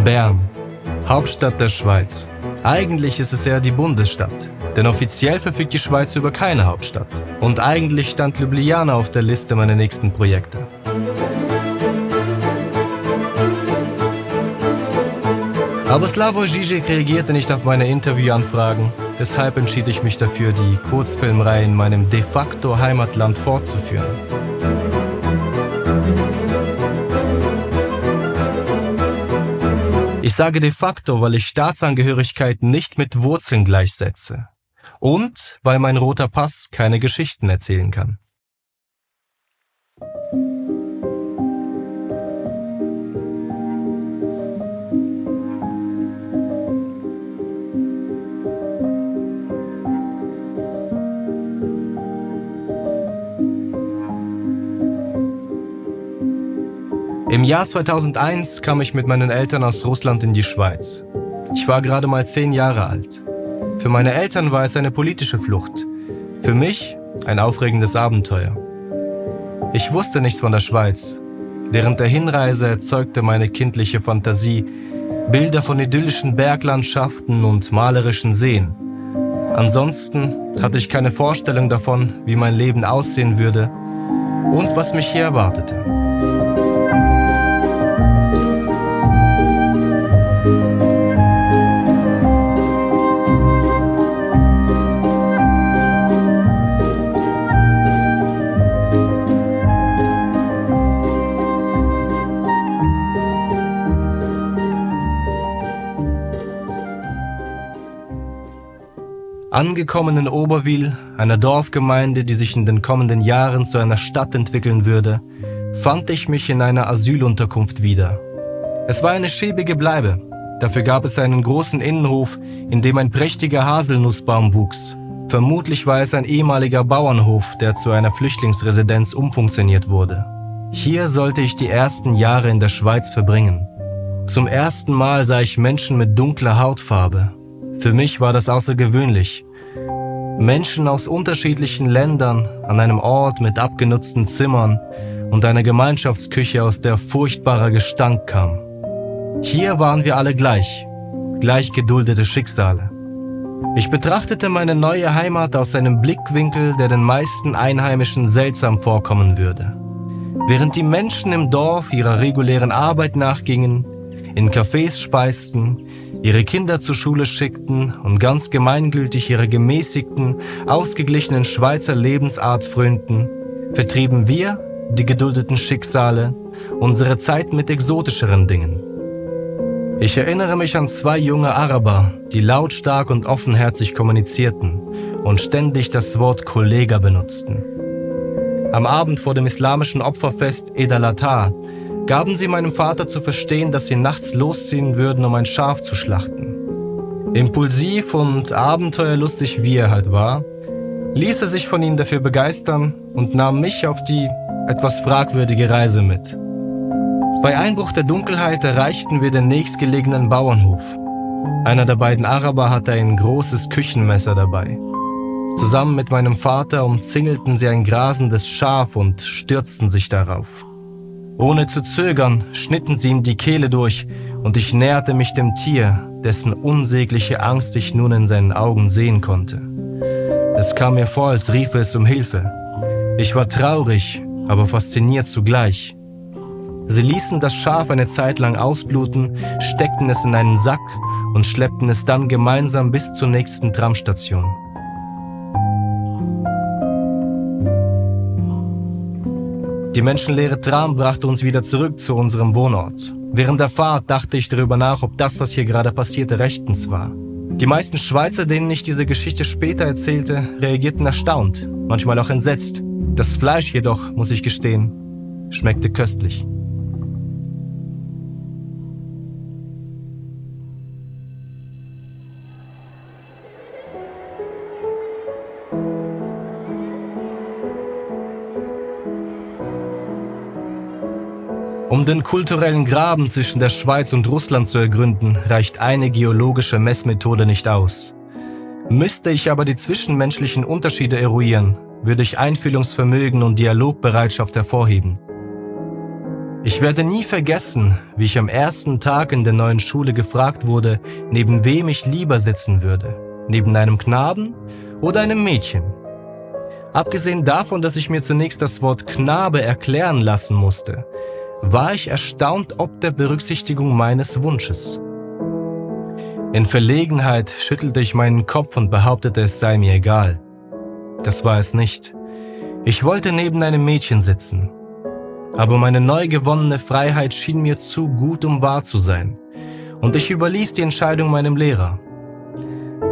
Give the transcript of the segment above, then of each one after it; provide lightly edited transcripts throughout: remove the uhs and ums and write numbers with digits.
Bern, Hauptstadt der Schweiz. Eigentlich ist es eher die Bundesstadt, denn offiziell verfügt die Schweiz über keine Hauptstadt. Und eigentlich stand Ljubljana auf der Liste meiner nächsten Projekte. Aber Slavoj Žižek reagierte nicht auf meine Interviewanfragen, deshalb entschied ich mich dafür, die Kurzfilmreihe in meinem de facto Heimatland fortzuführen. Ich sage de facto, weil ich Staatsangehörigkeit nicht mit Wurzeln gleichsetze. Und weil mein roter Pass keine Geschichten erzählen kann. Im Jahr 2001 kam ich mit meinen Eltern aus Russland in die Schweiz. Ich war gerade mal 10 Jahre alt. Für meine Eltern war es eine politische Flucht. Für mich ein aufregendes Abenteuer. Ich wusste nichts von der Schweiz. Während der Hinreise erzeugte meine kindliche Fantasie Bilder von idyllischen Berglandschaften und malerischen Seen. Ansonsten hatte ich keine Vorstellung davon, wie mein Leben aussehen würde und was mich hier erwartete. Angekommen in Oberwil, einer Dorfgemeinde, die sich in den kommenden Jahren zu einer Stadt entwickeln würde, fand ich mich in einer Asylunterkunft wieder. Es war eine schäbige Bleibe. Dafür gab es einen großen Innenhof, in dem ein prächtiger Haselnussbaum wuchs. Vermutlich war es ein ehemaliger Bauernhof, der zu einer Flüchtlingsresidenz umfunktioniert wurde. Hier sollte ich die ersten Jahre in der Schweiz verbringen. Zum ersten Mal sah ich Menschen mit dunkler Hautfarbe. Für mich war das außergewöhnlich. Menschen aus unterschiedlichen Ländern an einem Ort mit abgenutzten Zimmern und einer Gemeinschaftsküche, aus der furchtbarer Gestank kam. Hier waren wir alle gleich geduldete Schicksale. Ich betrachtete meine neue Heimat aus einem Blickwinkel, der den meisten Einheimischen seltsam vorkommen würde. Während die Menschen im Dorf ihrer regulären Arbeit nachgingen, in Cafés speisten, ihre Kinder zur Schule schickten und ganz gemeingültig ihrer gemäßigten, ausgeglichenen Schweizer Lebensart frönten, vertrieben wir, die geduldeten Schicksale, unsere Zeit mit exotischeren Dingen. Ich erinnere mich an 2 junge Araber, die lautstark und offenherzig kommunizierten und ständig das Wort Kollega benutzten. Am Abend vor dem islamischen Opferfest Eid al-Adha gaben sie meinem Vater zu verstehen, dass sie nachts losziehen würden, um ein Schaf zu schlachten. Impulsiv und abenteuerlustig wie er halt war, ließ er sich von ihnen dafür begeistern und nahm mich auf die etwas fragwürdige Reise mit. Bei Einbruch der Dunkelheit erreichten wir den nächstgelegenen Bauernhof. Einer der beiden Araber hatte ein großes Küchenmesser dabei. Zusammen mit meinem Vater umzingelten sie ein grasendes Schaf und stürzten sich darauf. Ohne zu zögern, schnitten sie ihm die Kehle durch und ich näherte mich dem Tier, dessen unsägliche Angst ich nun in seinen Augen sehen konnte. Es kam mir vor, als riefe es um Hilfe. Ich war traurig, aber fasziniert zugleich. Sie ließen das Schaf eine Zeit lang ausbluten, steckten es in einen Sack und schleppten es dann gemeinsam bis zur nächsten Tramstation. Die menschenleere Tram brachte uns wieder zurück zu unserem Wohnort. Während der Fahrt dachte ich darüber nach, ob das, was hier gerade passierte, rechtens war. Die meisten Schweizer, denen ich diese Geschichte später erzählte, reagierten erstaunt, manchmal auch entsetzt. Das Fleisch jedoch, muss ich gestehen, schmeckte köstlich. Um den kulturellen Graben zwischen der Schweiz und Russland zu ergründen, reicht eine geologische Messmethode nicht aus. Müsste ich aber die zwischenmenschlichen Unterschiede eruieren, würde ich Einfühlungsvermögen und Dialogbereitschaft hervorheben. Ich werde nie vergessen, wie ich am ersten Tag in der neuen Schule gefragt wurde, neben wem ich lieber sitzen würde, neben einem Knaben oder einem Mädchen. Abgesehen davon, dass ich mir zunächst das Wort Knabe erklären lassen musste, war ich erstaunt ob der Berücksichtigung meines Wunsches. In Verlegenheit schüttelte ich meinen Kopf und behauptete, es sei mir egal. Das war es nicht. Ich wollte neben einem Mädchen sitzen. Aber meine neu gewonnene Freiheit schien mir zu gut, um wahr zu sein. Und ich überließ die Entscheidung meinem Lehrer.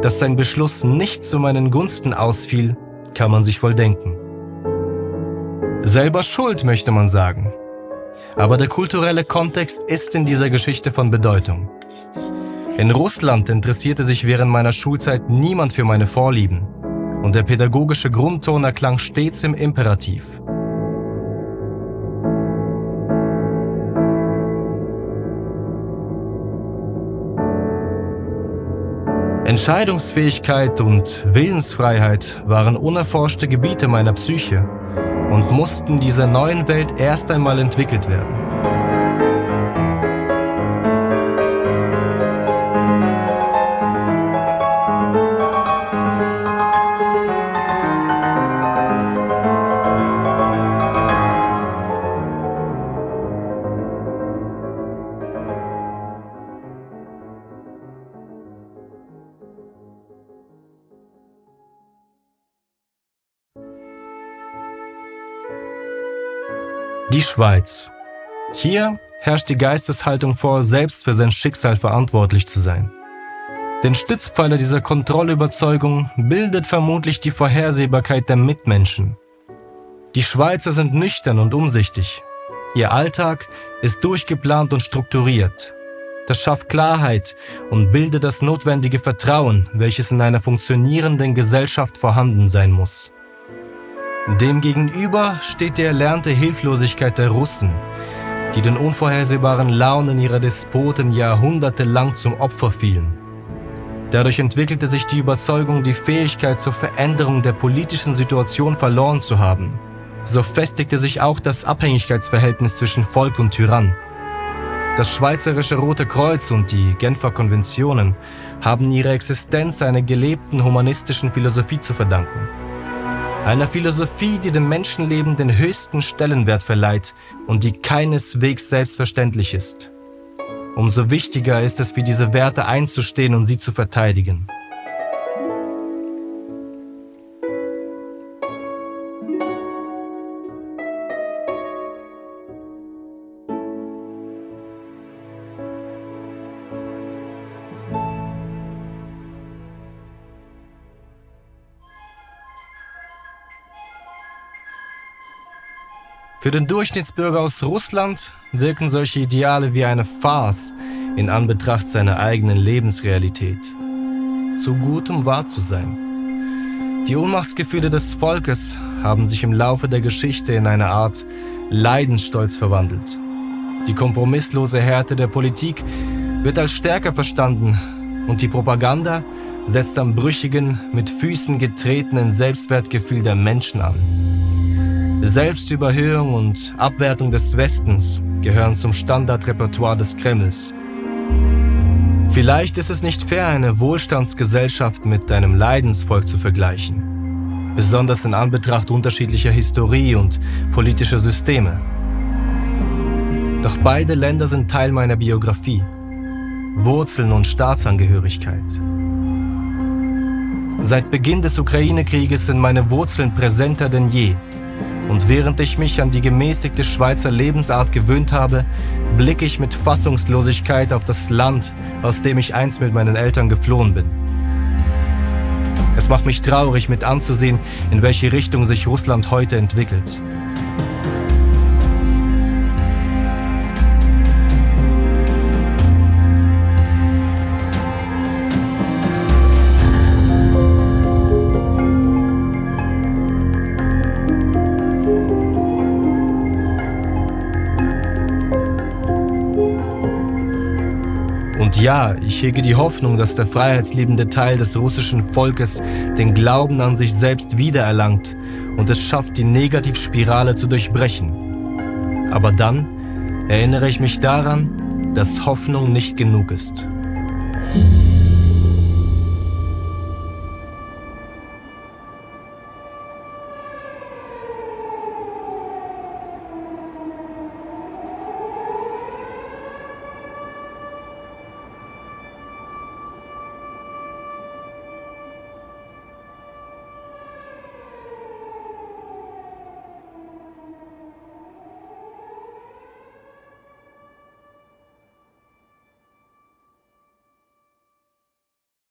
Dass sein Beschluss nicht zu meinen Gunsten ausfiel, kann man sich wohl denken. Selber schuld, möchte man sagen. Aber der kulturelle Kontext ist in dieser Geschichte von Bedeutung. In Russland interessierte sich während meiner Schulzeit niemand für meine Vorlieben und der pädagogische Grundton erklang stets im Imperativ. Entscheidungsfähigkeit und Willensfreiheit waren unerforschte Gebiete meiner Psyche und mussten dieser neuen Welt erst einmal entwickelt werden. Die Schweiz. Hier herrscht die Geisteshaltung vor, selbst für sein Schicksal verantwortlich zu sein. Den Stützpfeiler dieser Kontrollüberzeugung bildet vermutlich die Vorhersehbarkeit der Mitmenschen. Die Schweizer sind nüchtern und umsichtig. Ihr Alltag ist durchgeplant und strukturiert. Das schafft Klarheit und bildet das notwendige Vertrauen, welches in einer funktionierenden Gesellschaft vorhanden sein muss. Demgegenüber steht die erlernte Hilflosigkeit der Russen, die den unvorhersehbaren Launen ihrer Despoten jahrhundertelang zum Opfer fielen. Dadurch entwickelte sich die Überzeugung, die Fähigkeit zur Veränderung der politischen Situation verloren zu haben. So festigte sich auch das Abhängigkeitsverhältnis zwischen Volk und Tyrann. Das Schweizerische Rote Kreuz und die Genfer Konventionen haben ihre Existenz einer gelebten humanistischen Philosophie zu verdanken. Einer Philosophie, die dem Menschenleben den höchsten Stellenwert verleiht und die keineswegs selbstverständlich ist. Umso wichtiger ist es, für diese Werte einzustehen und sie zu verteidigen. Für den Durchschnittsbürger aus Russland wirken solche Ideale wie eine Farce in Anbetracht seiner eigenen Lebensrealität. Zu gut, um wahr zu sein. Die Ohnmachtsgefühle des Volkes haben sich im Laufe der Geschichte in eine Art Leidensstolz verwandelt. Die kompromisslose Härte der Politik wird als stärker verstanden und die Propaganda setzt am brüchigen, mit Füßen getretenen Selbstwertgefühl der Menschen an. Selbstüberhöhung und Abwertung des Westens gehören zum Standardrepertoire des Kremls. Vielleicht ist es nicht fair, eine Wohlstandsgesellschaft mit einem Leidensvolk zu vergleichen, besonders in Anbetracht unterschiedlicher Historie und politischer Systeme. Doch beide Länder sind Teil meiner Biografie, Wurzeln und Staatsangehörigkeit. Seit Beginn des Ukraine-Krieges sind meine Wurzeln präsenter denn je. Und während ich mich an die gemäßigte Schweizer Lebensart gewöhnt habe, blicke ich mit Fassungslosigkeit auf das Land, aus dem ich einst mit meinen Eltern geflohen bin. Es macht mich traurig, mit anzusehen, in welche Richtung sich Russland heute entwickelt. Ja, ich hege die Hoffnung, dass der freiheitsliebende Teil des russischen Volkes den Glauben an sich selbst wiedererlangt und es schafft, die Negativspirale zu durchbrechen. Aber dann erinnere ich mich daran, dass Hoffnung nicht genug ist.